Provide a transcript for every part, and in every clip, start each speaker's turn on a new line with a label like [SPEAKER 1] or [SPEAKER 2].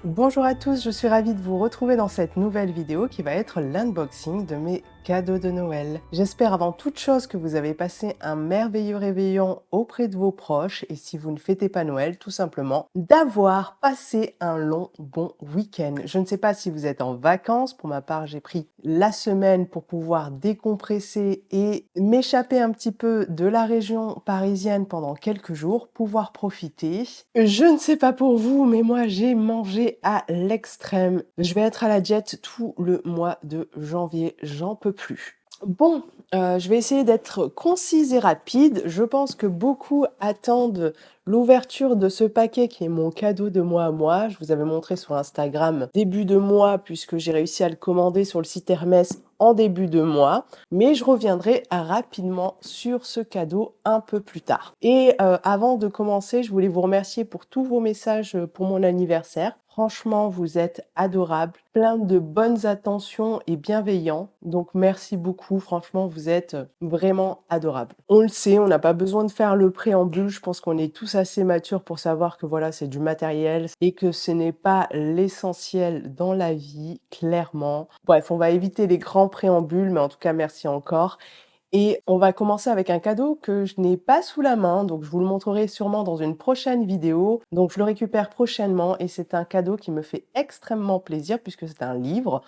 [SPEAKER 1] Bonjour à tous, je suis ravie de vous retrouver dans cette nouvelle vidéo qui va être l'unboxing de mes cadeaux de Noël. J'espère avant toute chose que vous avez passé un merveilleux réveillon auprès de vos proches et si vous ne fêtez pas Noël, tout simplement d'avoir passé un long bon week-end. Je ne sais pas si vous êtes en vacances, pour ma part j'ai pris la semaine pour pouvoir décompresser et m'échapper un petit peu de la région parisienne pendant quelques jours, pouvoir profiter. Je ne sais pas pour vous, mais moi j'ai mangé à l'extrême. Je vais être à la diète tout le mois de janvier, j'en peux plus. Bon, je vais essayer d'être concise et rapide. Je pense que beaucoup attendent l'ouverture de ce paquet qui est mon cadeau de mois à moi. Je vous avais montré sur Instagram début de mois puisque j'ai réussi à le commander sur le site Hermès en début de mois, mais je reviendrai rapidement sur ce cadeau un peu plus tard. Et avant de commencer, je voulais vous remercier pour tous vos messages pour mon anniversaire. Franchement, vous êtes adorables, plein de bonnes attentions et bienveillants. Donc merci beaucoup, franchement, vous êtes vraiment adorables. On le sait, on n'a pas besoin de faire le préambule. Je pense qu'on est tous assez matures pour savoir que voilà, c'est du matériel et que ce n'est pas l'essentiel dans la vie, clairement. Bref, on va éviter les grands préambules, mais en tout cas, merci encore. Et on va commencer avec un cadeau que je n'ai pas sous la main, donc je vous le montrerai sûrement dans une prochaine vidéo. Donc je le récupère prochainement et c'est un cadeau qui me fait extrêmement plaisir puisque c'est un livre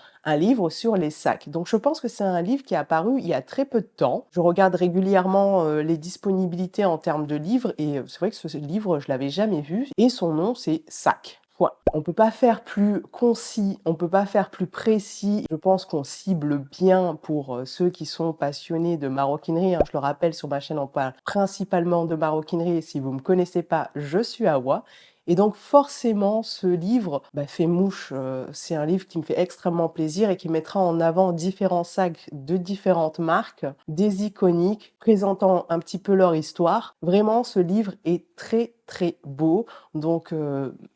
[SPEAKER 1] sur les sacs. Donc je pense que c'est un livre qui est apparu il y a très peu de temps. Je regarde régulièrement les disponibilités en termes de livres et c'est vrai que ce livre, je l'avais jamais vu et son nom c'est Sac. Point. On peut pas faire plus concis, on peut pas faire plus précis. Je pense qu'on cible bien pour ceux qui sont passionnés de maroquinerie, hein. Je le rappelle, sur ma chaîne, on parle principalement de maroquinerie et si vous me connaissez pas, je suis Awa. Et donc forcément, ce livre fait mouche. C'est un livre qui me fait extrêmement plaisir et qui mettra en avant différents sacs de différentes marques, des iconiques, présentant un petit peu leur histoire. Vraiment, ce livre est très très beau. Donc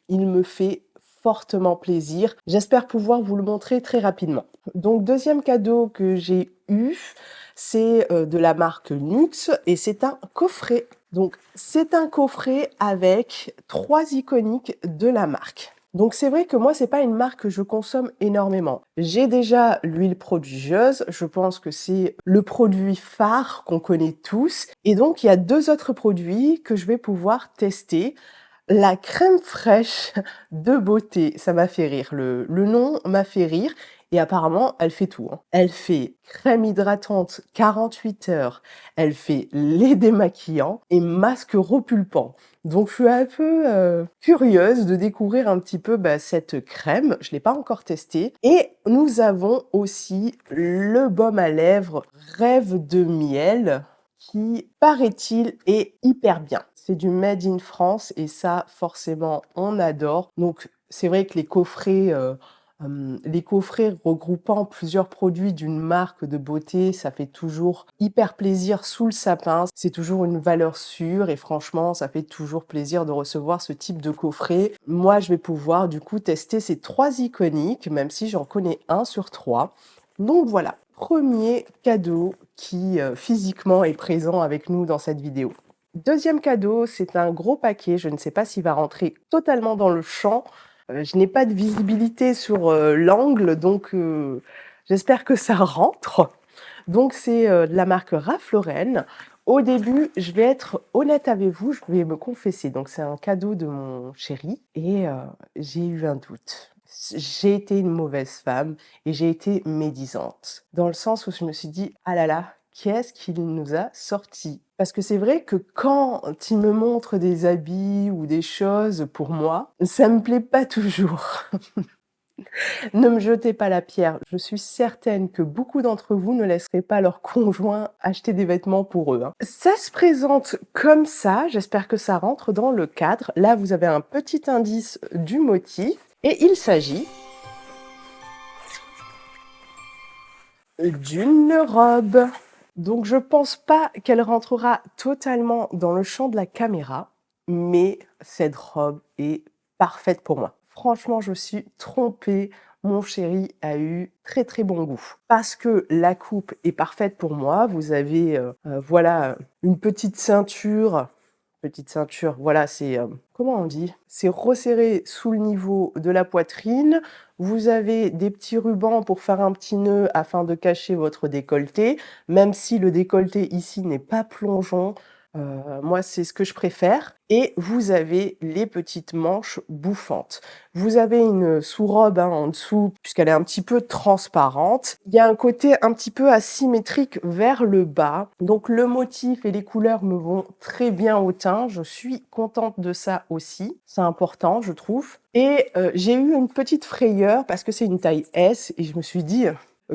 [SPEAKER 1] il me fait fortement plaisir. J'espère pouvoir vous le montrer très rapidement. Donc deuxième cadeau que j'ai eu, c'est de la marque Nux et c'est un coffret. Donc c'est un coffret avec 3 iconiques de la marque. Donc c'est vrai que moi, c'est pas une marque que je consomme énormément. J'ai déjà l'huile prodigieuse, je pense que c'est le produit phare qu'on connaît tous. Et donc il y a 2 autres produits que je vais pouvoir tester. La crème fraîche de beauté, ça m'a fait rire. Le nom m'a fait rire et apparemment, elle fait tout, hein. Elle fait crème hydratante 48 heures, elle fait lait démaquillant et masque repulpant. Donc je suis un peu, curieuse de découvrir un petit peu, cette crème. Je l'ai pas encore testée et nous avons aussi le baume à lèvres Rêve de miel qui, paraît-il, est hyper bien. C'est du made in France et ça, forcément, on adore. Donc, c'est vrai que les coffrets regroupant plusieurs produits d'une marque de beauté, ça fait toujours hyper plaisir sous le sapin. C'est toujours une valeur sûre et franchement, ça fait toujours plaisir de recevoir ce type de coffret. Moi, je vais pouvoir du coup tester ces 3 iconiques, même si j'en connais un sur 3. Donc voilà, premier cadeau qui physiquement est présent avec nous dans cette vidéo. Deuxième cadeau, c'est un gros paquet. Je ne sais pas s'il va rentrer totalement dans le champ. Je n'ai pas de visibilité sur l'angle, donc j'espère que ça rentre. Donc c'est de la marque Ralph Lauren. Au début, je vais être honnête avec vous, je vais me confesser. Donc c'est un cadeau de mon chéri et j'ai eu un doute. J'ai été une mauvaise femme et j'ai été médisante. Dans le sens où je me suis dit: «Ah là là, qu'est-ce qu'il nous a sorti?» Parce que c'est vrai que quand il me montre des habits ou des choses pour moi, ça me plaît pas toujours. Ne me jetez pas la pierre, je suis certaine que beaucoup d'entre vous ne laisseraient pas leur conjoint acheter des vêtements pour eux, hein. Ça se présente comme ça, j'espère que ça rentre dans le cadre. Là, vous avez un petit indice du motif et il s'agit d'une robe. Donc je pense pas qu'elle rentrera totalement dans le champ de la caméra, mais cette robe est parfaite pour moi. Franchement, je suis trompée. Mon chéri a eu très très bon goût. Parce que la coupe est parfaite pour moi. Vous avez voilà une petite ceinture petite ceinture, voilà, c'est, comment on dit? C'est resserré sous le niveau de la poitrine. Vous avez des petits rubans pour faire un petit nœud afin de cacher votre décolleté, même si le décolleté ici n'est pas plongeon, moi c'est ce que je préfère et vous avez les petites manches bouffantes. Vous avez une sous-robe, hein, en dessous puisqu'elle est un petit peu transparente. Il y a un côté un petit peu asymétrique vers le bas, donc le motif et les couleurs me vont très bien au teint. Je suis contente de ça aussi, c'est important je trouve et j'ai eu une petite frayeur parce que c'est une taille S et je me suis dit: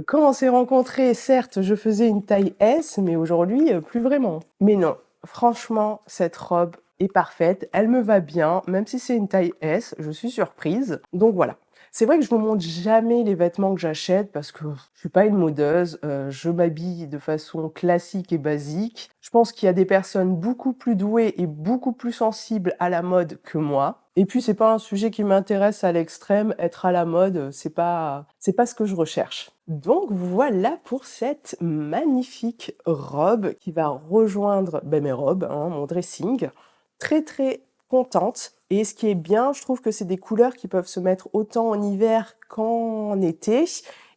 [SPEAKER 1] quand on s'est rencontrés, certes, je faisais une taille S, mais aujourd'hui, plus vraiment». Mais non, franchement, cette robe est parfaite, elle me va bien, même si c'est une taille S, je suis surprise. Donc voilà. C'est vrai que je vous montre jamais les vêtements que j'achète parce que je suis pas une modeuse, je m'habille de façon classique et basique. Je pense qu'il y a des personnes beaucoup plus douées et beaucoup plus sensibles à la mode que moi. Et puis c'est pas un sujet qui m'intéresse à l'extrême, être à la mode, c'est pas ce que je recherche. Donc voilà pour cette magnifique robe qui va rejoindre, beh, mes robes, hein, mon dressing. Très, très contente et ce qui est bien, je trouve que c'est des couleurs qui peuvent se mettre autant en hiver qu'en été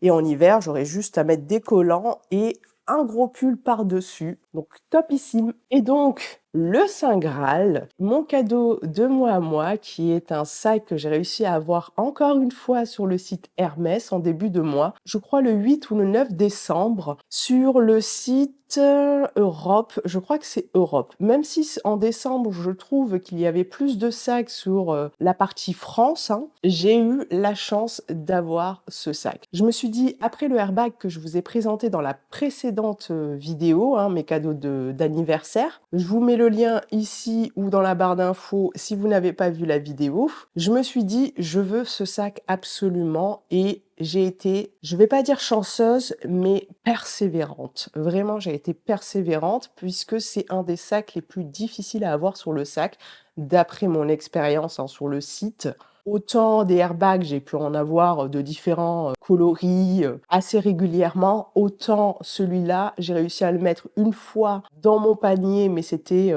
[SPEAKER 1] et en hiver, j'aurais juste à mettre des collants et un gros pull par-dessus, donc topissime. Et donc le saint graal, mon cadeau de moi à moi, qui est un sac que j'ai réussi à avoir encore une fois sur le site Hermès en début de mois, je crois le 8 ou le 9 décembre, sur le site, Europe, je crois que c'est Europe. Même si en décembre, je trouve qu'il y avait plus de sacs sur, la partie France, hein, j'ai eu la chance d'avoir ce sac. Je me suis dit, après le airbag que je vous ai présenté dans la précédente, vidéo, hein, mes cadeaux d'anniversaire, je vous mets le lien ici ou dans la barre d'infos si vous n'avez pas vu la vidéo. Je me suis dit: «Je veux ce sac absolument» et j'ai été, je vais pas dire chanceuse, mais persévérante. Vraiment, j'ai été persévérante puisque c'est un des sacs les plus difficiles à avoir sur le sac, d'après mon expérience, hein, sur le site. Autant des airbags, j'ai pu en avoir, de différents, coloris, assez régulièrement, autant celui-là, j'ai réussi à le mettre une fois dans mon panier, mais c'était,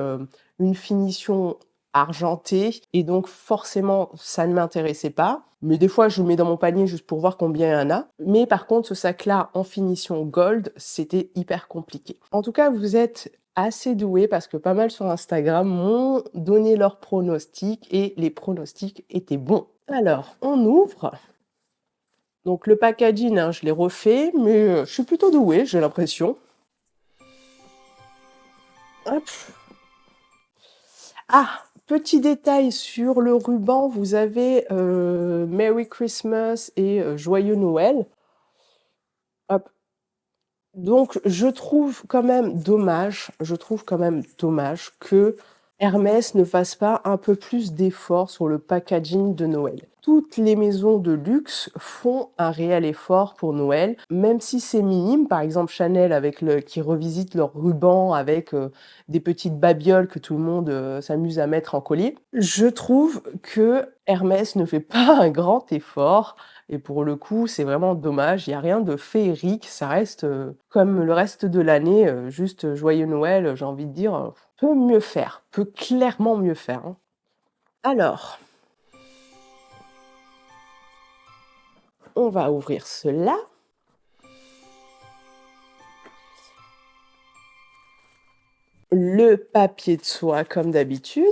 [SPEAKER 1] une finition argentée et donc forcément, ça ne m'intéressait pas. Mais des fois, je le mets dans mon panier juste pour voir combien il y en a. Mais par contre, ce sac-là, en finition gold, c'était hyper compliqué. En tout cas, vous êtes assez doués parce que pas mal sur Instagram m'ont donné leurs pronostics et les pronostics étaient bons. Alors, on ouvre. Donc le packaging, hein, je l'ai refait, mais je suis plutôt douée, j'ai l'impression. Hop. Ah! Petit détail sur le ruban, vous avez, Merry Christmas et Joyeux Noël. Hop. Donc je trouve quand même dommage que Hermès ne fasse pas un peu plus d'efforts sur le packaging de Noël. Toutes les maisons de luxe font un réel effort pour Noël, même si c'est minime. Par exemple, Chanel avec le qui revisite leur ruban avec, des petites babioles que tout le monde, s'amuse à mettre en collier. Je trouve que Hermès ne fait pas un grand effort et pour le coup, c'est vraiment dommage. Il y a rien de féerique, ça reste, comme le reste de l'année, juste, joyeux Noël, j'ai envie de dire, peut mieux faire, peut clairement mieux faire, hein. Alors, on va ouvrir cela. Le papier de soie comme d'habitude.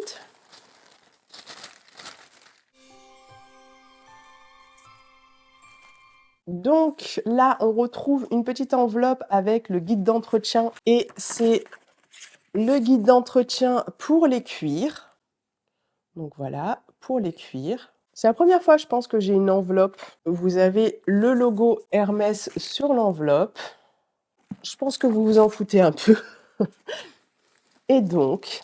[SPEAKER 1] Donc là, on retrouve une petite enveloppe avec le guide d'entretien et c'est le guide d'entretien pour les cuirs. Donc voilà, pour les cuirs. C'est la première fois, je pense, que j'ai une enveloppe. Vous avez le logo Hermès sur l'enveloppe. Je pense que vous vous en foutez un peu. Et donc,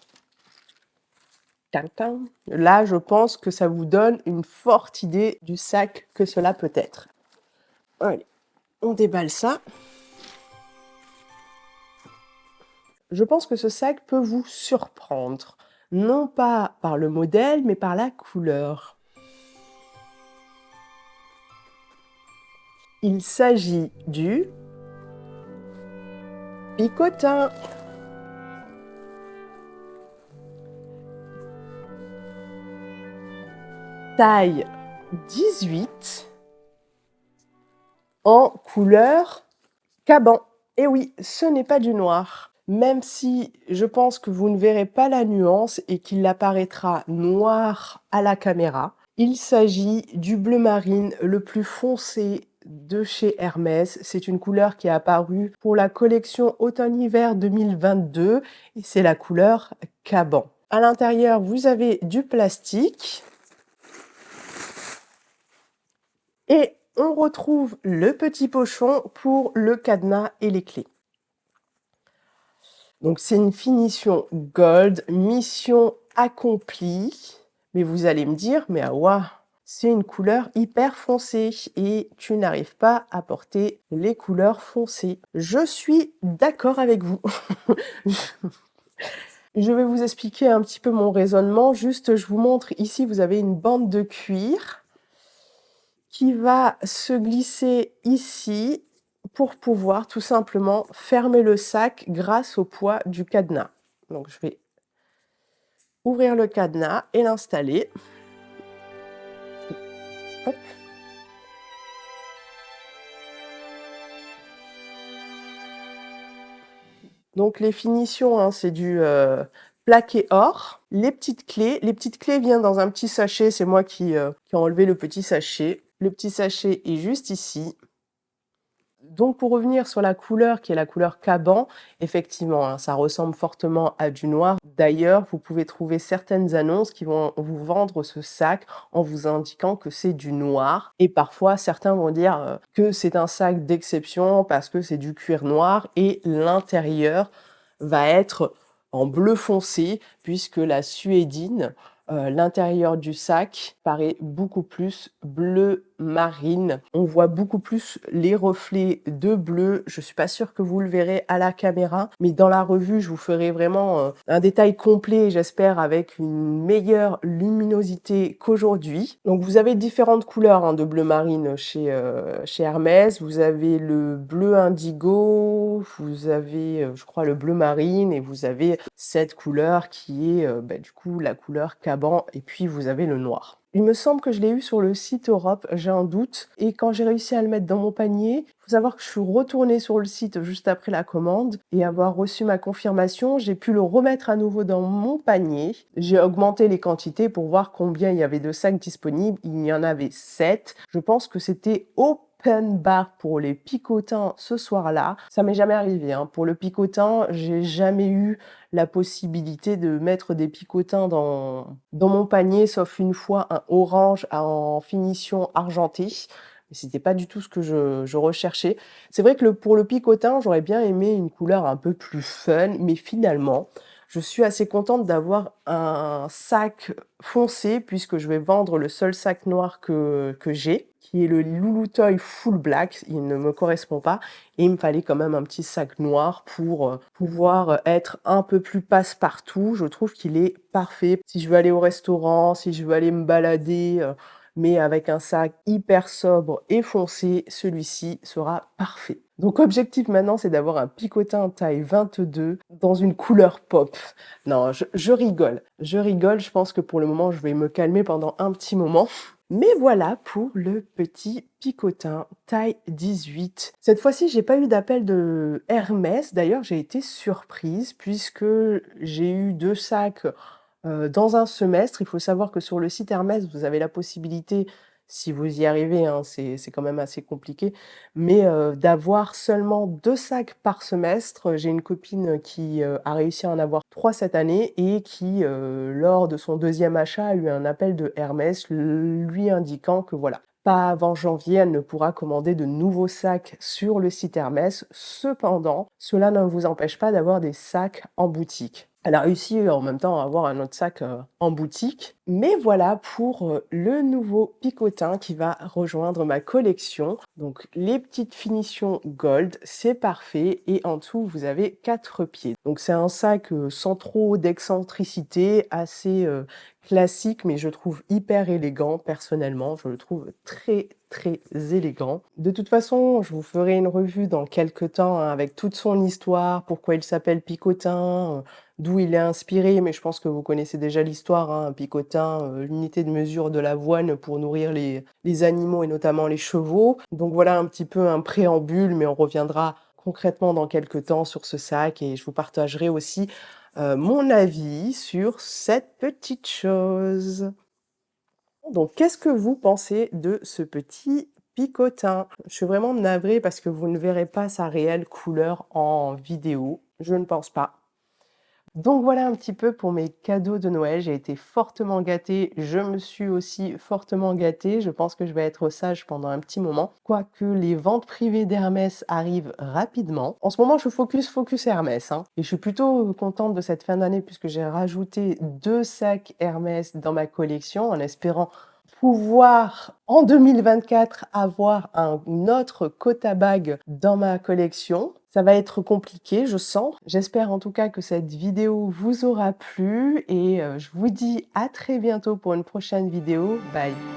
[SPEAKER 1] tin, là, je pense que ça vous donne une forte idée du sac que cela peut être. Allez, on déballe ça. Je pense que ce sac peut vous surprendre, non pas par le modèle, mais par la couleur. Il s'agit du picotin. taille 18 en couleur Caban. Et oui, ce n'est pas du noir. Même si je pense que vous ne verrez pas la nuance et qu'il apparaîtra noir à la caméra, il s'agit du bleu marine le plus foncé de chez Hermès. C'est une couleur qui est apparue pour la collection automne-hiver 2022 et c'est la couleur Caban. À l'intérieur, vous avez du plastique et on retrouve le petit pochon pour le cadenas et les clés. Donc c'est une finition gold, mission accomplie. Mais vous allez me dire, mais ah c'est une couleur hyper foncée et tu n'arrives pas à porter les couleurs foncées. Je suis d'accord avec vous. Je vais vous expliquer un petit peu mon raisonnement. Juste, je vous montre ici, vous avez une bande de cuir qui va se glisser ici pour pouvoir tout simplement fermer le sac grâce au poids du cadenas. Donc je vais ouvrir le cadenas et l'installer. Hop. Donc les finitions, hein, c'est du plaqué or. Les petites clés viennent dans un petit sachet, c'est moi qui ai enlevé le petit sachet. Le petit sachet est juste ici. Donc pour revenir sur la couleur qui est la couleur Caban, effectivement, hein, ça ressemble fortement à du noir. D'ailleurs, vous pouvez trouver certaines annonces qui vont vous vendre ce sac en vous indiquant que c'est du noir. Et parfois, certains vont dire que c'est un sac d'exception parce que c'est du cuir noir et l'intérieur va être en bleu foncé puisque la suédine, l'intérieur du sac paraît beaucoup plus bleu marine. On voit beaucoup plus les reflets de bleu. Je suis pas sûre que vous le verrez à la caméra, mais dans la revue, je vous ferai vraiment un détail complet, j'espère, avec une meilleure luminosité qu'aujourd'hui. Donc vous avez différentes couleurs hein, de bleu marine chez Hermès. Vous avez le bleu indigo, vous avez, je crois, le bleu marine, et vous avez cette couleur qui est du coup la couleur Caban, et puis vous avez le noir. Il me semble que je l'ai eu sur le site Europe, j'ai un doute, et quand j'ai réussi à le mettre dans mon panier, il faut savoir que je suis retournée sur le site juste après la commande et avoir reçu ma confirmation, j'ai pu le remettre à nouveau dans mon panier. J'ai augmenté les quantités pour voir combien il y avait de sacs disponibles. Il y en avait 7. Je pense que c'était open bar pour les picotins ce soir-là. Ça m'est jamais arrivé, hein. Pour le picotin, j'ai jamais eu la possibilité de mettre des picotins dans mon panier, sauf une fois un orange en finition argentée. Mais c'était pas du tout ce que je recherchais. C'est vrai que pour le picotin, j'aurais bien aimé une couleur un peu plus fun, mais finalement, je suis assez contente d'avoir un sac foncé puisque je vais vendre le seul sac noir que j'ai, qui est le Loulou Toy Full Black. Il ne me correspond pas et il me fallait quand même un petit sac noir pour pouvoir être un peu plus passe-partout. Je trouve qu'il est parfait. Si je veux aller au restaurant, si je veux aller me balader, mais avec un sac hyper sobre et foncé, celui-ci sera parfait. Donc objectif maintenant, c'est d'avoir un picotin taille 22 dans une couleur pop. Non, je rigole. Je rigole, je pense que pour le moment, je vais me calmer pendant un petit moment. Mais voilà pour le petit picotin taille 18. Cette fois-ci, j'ai pas eu d'appel de Hermès. D'ailleurs, j'ai été surprise puisque j'ai eu 2 sacs dans un semestre. Il faut savoir que sur le site Hermès, vous avez la possibilité, si vous y arrivez, hein, c'est quand même assez compliqué, mais d'avoir seulement 2 sacs par semestre. J'ai une copine qui a réussi à en avoir 3 cette année et qui, lors de son 2e achat, a eu un appel de Hermès lui indiquant que voilà, pas avant janvier, elle ne pourra commander de nouveaux sacs sur le site Hermès. Cependant, cela ne vous empêche pas d'avoir des sacs en boutique. Elle a réussi en même temps à avoir un autre sac en boutique. Mais voilà pour le nouveau picotin qui va rejoindre ma collection. Donc les petites finitions gold, c'est parfait. Et en dessous, vous avez 4 pieds. Donc c'est un sac sans trop d'excentricité, assez classique, mais je trouve hyper élégant personnellement. Je le trouve très très élégant. De toute façon, je vous ferai une revue dans quelques temps, hein, avec toute son histoire, pourquoi il s'appelle picotin, d'où il est inspiré, mais je pense que vous connaissez déjà l'histoire, hein. Un picotin, l'unité de mesure de l'avoine pour nourrir les animaux et notamment les chevaux. Donc voilà un petit peu un préambule, mais on reviendra concrètement dans quelques temps sur ce sac et je vous partagerai aussi, mon avis sur cette petite chose. Donc, qu'est-ce que vous pensez de ce petit picotin? Je suis vraiment navrée parce que vous ne verrez pas sa réelle couleur en vidéo, je ne pense pas. Donc voilà un petit peu pour mes cadeaux de Noël. J'ai été fortement gâtée, je me suis aussi fortement gâtée. Je pense que je vais être sage pendant un petit moment, quoique les ventes privées d'Hermès arrivent rapidement. En ce moment, je focus Hermès, hein, et je suis plutôt contente de cette fin d'année puisque j'ai rajouté 2 sacs Hermès dans ma collection en espérant pouvoir en 2024 avoir un autre Cote à bague dans ma collection. Ça va être compliqué, je sens. J'espère en tout cas que cette vidéo vous aura plu et je vous dis à très bientôt pour une prochaine vidéo. Bye!